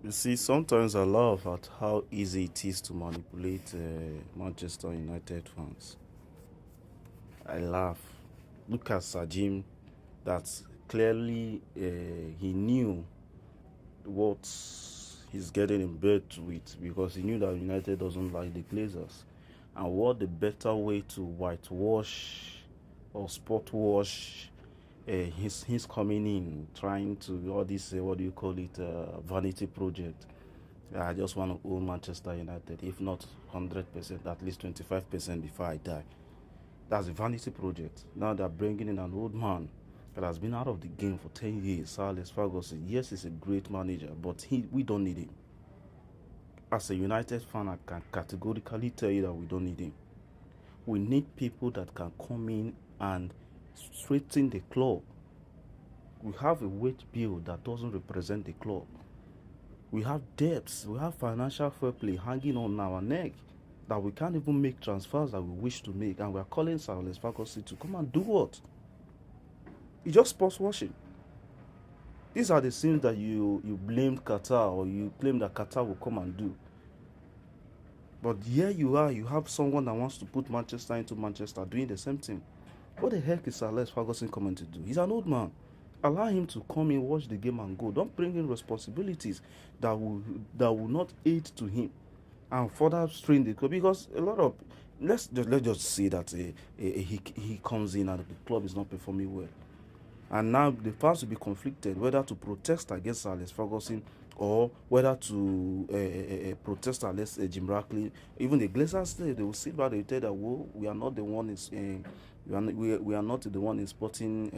You see, sometimes I laugh at how easy it is to manipulate Manchester United fans. I laugh. Look at Sajim, that clearly he knew what he's getting in bed with because he knew that United doesn't like the Glazers. And what the better way to whitewash or spot wash his coming in, trying to all this, what do you call it, vanity project. I just want to own Manchester United, if not 100%, at least 25% before I die. That's a vanity project. Now they're bringing in an old man that has been out of the game for 10 years, Sir Alex Ferguson. Yes, he's a great manager, but we don't need him. As a United fan, I can categorically tell you that we don't need him. We need people that can come in and straighten the club. We have a wage bill that doesn't represent the club. We have debts, we have financial fair play hanging on our neck that we can't even make transfers that we wish to make, and we're calling Sir Alex Ferguson to come and do what? It's just sports washing. These are the things that you blamed Qatar, or you claim that Qatar will come and do. But here you are, you have someone that wants to put Manchester into Manchester doing the same thing. What the heck is Sir Alex Ferguson coming to do? He's an old man. Allow him to come in, watch the game, and go. Don't bring in responsibilities that will not aid to him and further strain the club. Because a lot of let's just say that he comes in and the club is not performing well, and now the fans will be conflicted whether to protest against Alex Ferguson or whether to protest against Jim Ratcliffe. Even the Glazers, they will sit back, they will tell that, well, we are not the one is we are not the one in sporting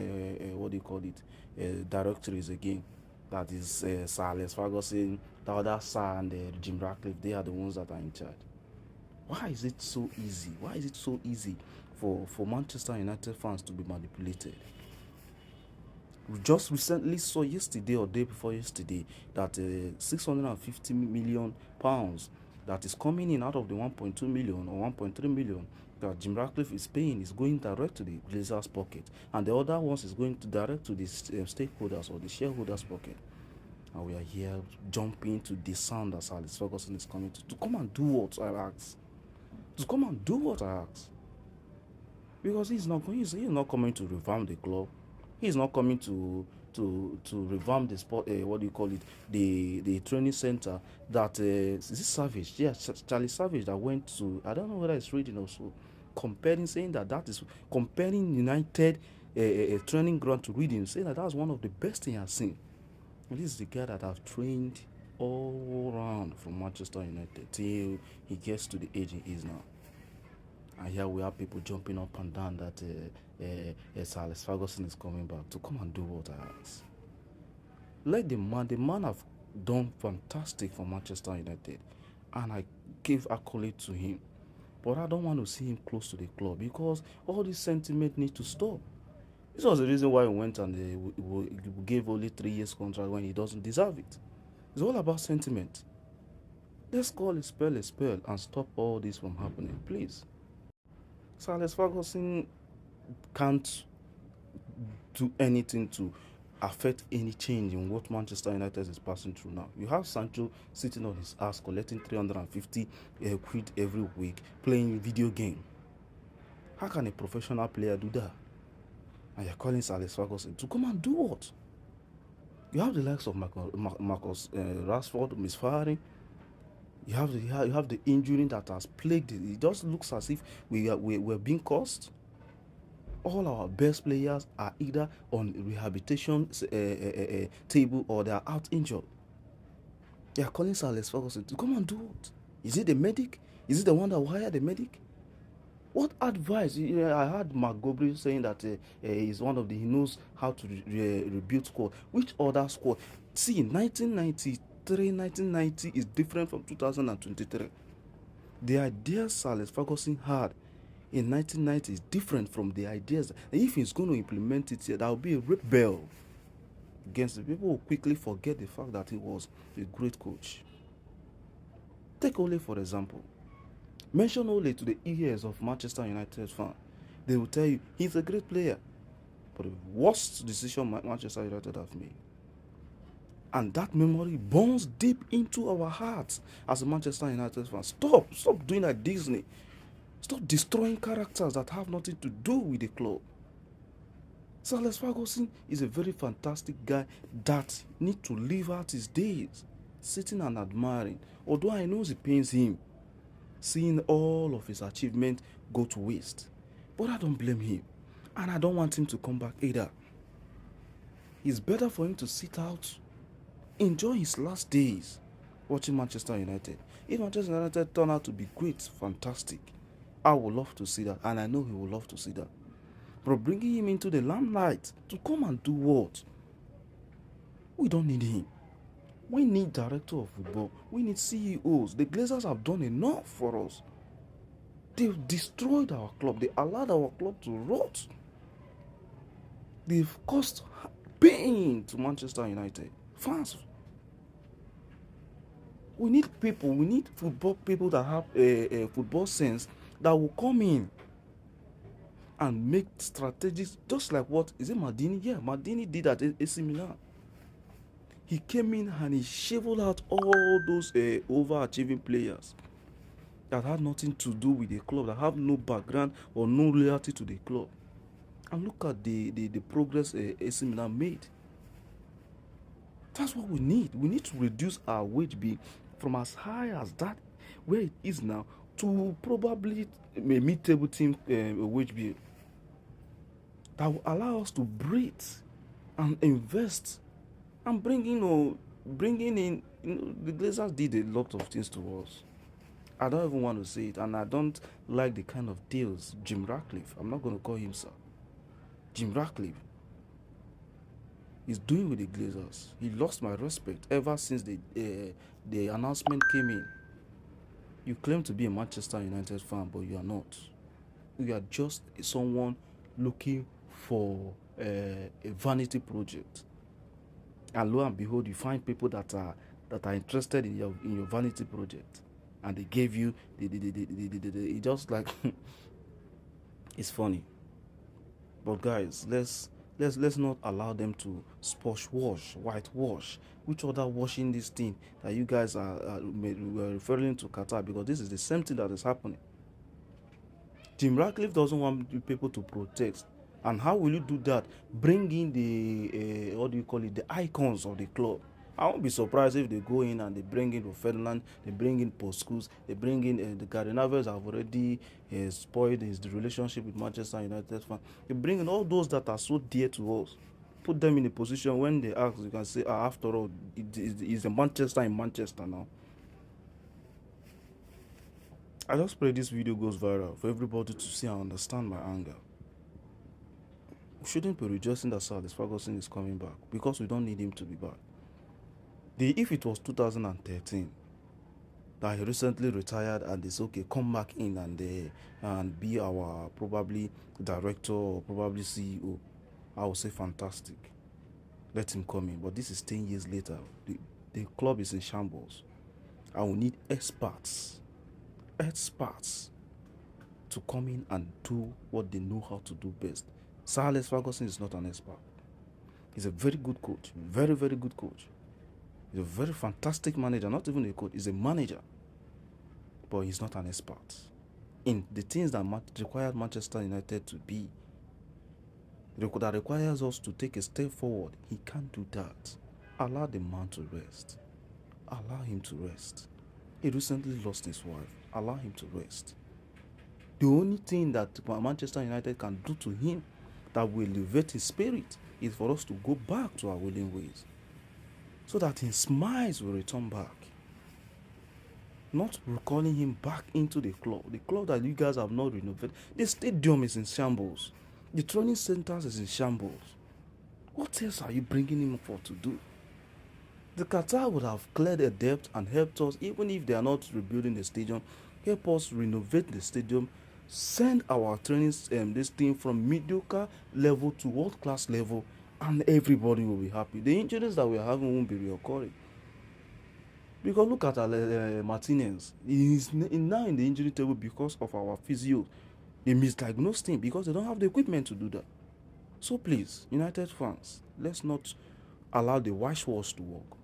what do you call it, directories again. That is Sir Alex Ferguson, the other Sir, and Jim Ratcliffe. They are the ones that are in charge. Why is it so easy? Why is it so easy for Manchester United fans to be manipulated? We just recently saw yesterday or day before yesterday that 650 million pounds that is coming in out of the 1.2 million or 1.3 million that Jim Ratcliffe is paying is going direct to the Glazers' pocket, and the other ones is going to direct to the stakeholders or the shareholders' pocket. And we are here jumping to the sound that Alex Ferguson is coming to come and do what I ask. To come and do what I ask. Because he's not coming to revamp the club. He's not coming to revamp the sport. What do you call it? The training center that is this Savage? Yes, Charlie Savage that went to, I don't know whether it's reading also, comparing, saying that is comparing United training ground to Reading, saying that that's one of the best thing I've seen. And this is the guy that I've trained all around from Manchester United till he gets to the age he is now. And here we have people jumping up and down that Sir Alex Ferguson is coming back to come and do what I ask. Let the man have done fantastic for Manchester United, and I give accolade to him. But I don't want to see him close to the club because all this sentiment needs to stop. This was the reason why he went and gave only 3 years contract when he doesn't deserve it. It's all about sentiment. Let's call a spell and stop all this from happening, please. Sir Alex Ferguson can't do anything to affect any change in what Manchester United is passing through now. You have Sancho sitting on his ass collecting 350 quid every week playing video game. How can a professional player do that? And you're calling Sir Alex Ferguson to come and do what? You have the likes of Marcus Rashford misfiring. You have the injury that has plagued it. It just looks as if we're being caused. All our best players are either on rehabilitation table or they are out injured. They are calling Sir Alex Ferguson to come and do what? Is it the medic? Is it the one that hired the medic? What advice? I heard Mark Gobrey saying that he's one of he knows how to rebuild squad. Which other squad? See, 1990 is different from 2023. The ideas Sir Alex Ferguson had in 1990 is different from the ideas. If he's going to implement it here, that will be a rebel against the people who quickly forget the fact that he was a great coach. Take Ole for example. Mention Ole to the ears of Manchester United fans. They will tell you he's a great player. But the worst decision Manchester United have made. And that memory burns deep into our hearts as a Manchester United fan. Stop doing like Disney. Stop destroying characters that have nothing to do with the club. Sir Alex Ferguson is a very fantastic guy that need to live out his days sitting and admiring. Although I know it pains him seeing all of his achievements go to waste. But I don't blame him. And I don't want him to come back either. It's better for him to sit out, enjoy his last days watching Manchester United. If Manchester United turn out to be great, fantastic. I would love to see that, and I know he would love to see that. But bringing him into the limelight to come and do what? We don't need him. We need director of football. We need CEOs. The Glazers have done enough for us. They've destroyed our club. They allowed our club to rot. They've caused pain to Manchester United fans. We need people. We need football people that have a football sense that will come in and make strategies, just like what is it Maldini? Yeah, Maldini did at AC Milan. He came in and he shoveled out all those overachieving players that had nothing to do with the club, that have no background or no loyalty to the club. And look at the progress AC Milan made. That's what we need. We need to reduce our wage bill from as high as that, where it is now, to probably a mid-table team wage bill that will allow us to breathe and invest and bringing in. The Glazers did a lot of things to us. I don't even want to say it, and I don't like the kind of deals Jim Ratcliffe. I'm not going to call him sir. Jim Ratcliffe is doing with the Glazers. He lost my respect ever since the announcement came in. You claim to be a Manchester United fan, but you are not. You are just someone looking for a vanity project. And lo and behold, you find people that are interested in your vanity project, and they gave you it just like it's funny. But guys, let's not allow them to whitewash. Which other washing this thing that you guys are referring to Qatar, because this is the same thing that is happening. Jim Ratcliffe doesn't want people to protest. And how will you do that? Bring in the the icons of the club. I won't be surprised if they go in and they bring in Ferdinand, they bring in Poskus, they bring in the Gardner's have already spoiled the relationship with Manchester United fans. They bring in all those that are so dear to us. Put them in a position when they ask, you can say, after all, it's the Manchester in Manchester now. I just pray this video goes viral for everybody to see and understand my anger. We shouldn't be rejoicing that Sir Alex Ferguson is coming back, because we don't need him to be back. If it was 2013 that he recently retired and it's okay, come back in and be our probably director or probably CEO, I would say fantastic. Let him come in. But this is 10 years later. The club is in shambles. I will need experts to come in and do what they know how to do best. Sir Alex Ferguson is not an expert. He's a very good coach, very, very good coach. He's a very fantastic manager, not even a coach, he's a manager. But he's not an expert in the things that require Manchester United to be. That requires us to take a step forward. He can't do that. Allow the man to rest. Allow him to rest. He recently lost his wife. Allow him to rest. The only thing that Manchester United can do to him that will elevate his spirit is for us to go back to our willing ways, so that his smiles will return back. Not recalling him back into the club that you guys have not renovated. The stadium is in shambles. The training centers is in shambles. What else are you bringing him for to do? The Qatar would have cleared a debt and helped us, even if they are not rebuilding the stadium, help us renovate the stadium, send our training this thing from mediocre level to world-class level, and everybody will be happy. The injuries that we are having won't be reoccurring. Because look at Martinez. He's now in the injury table because of our physio. They misdiagnosed him because they don't have the equipment to do that. So please, United fans, let's not allow the whitewash to work.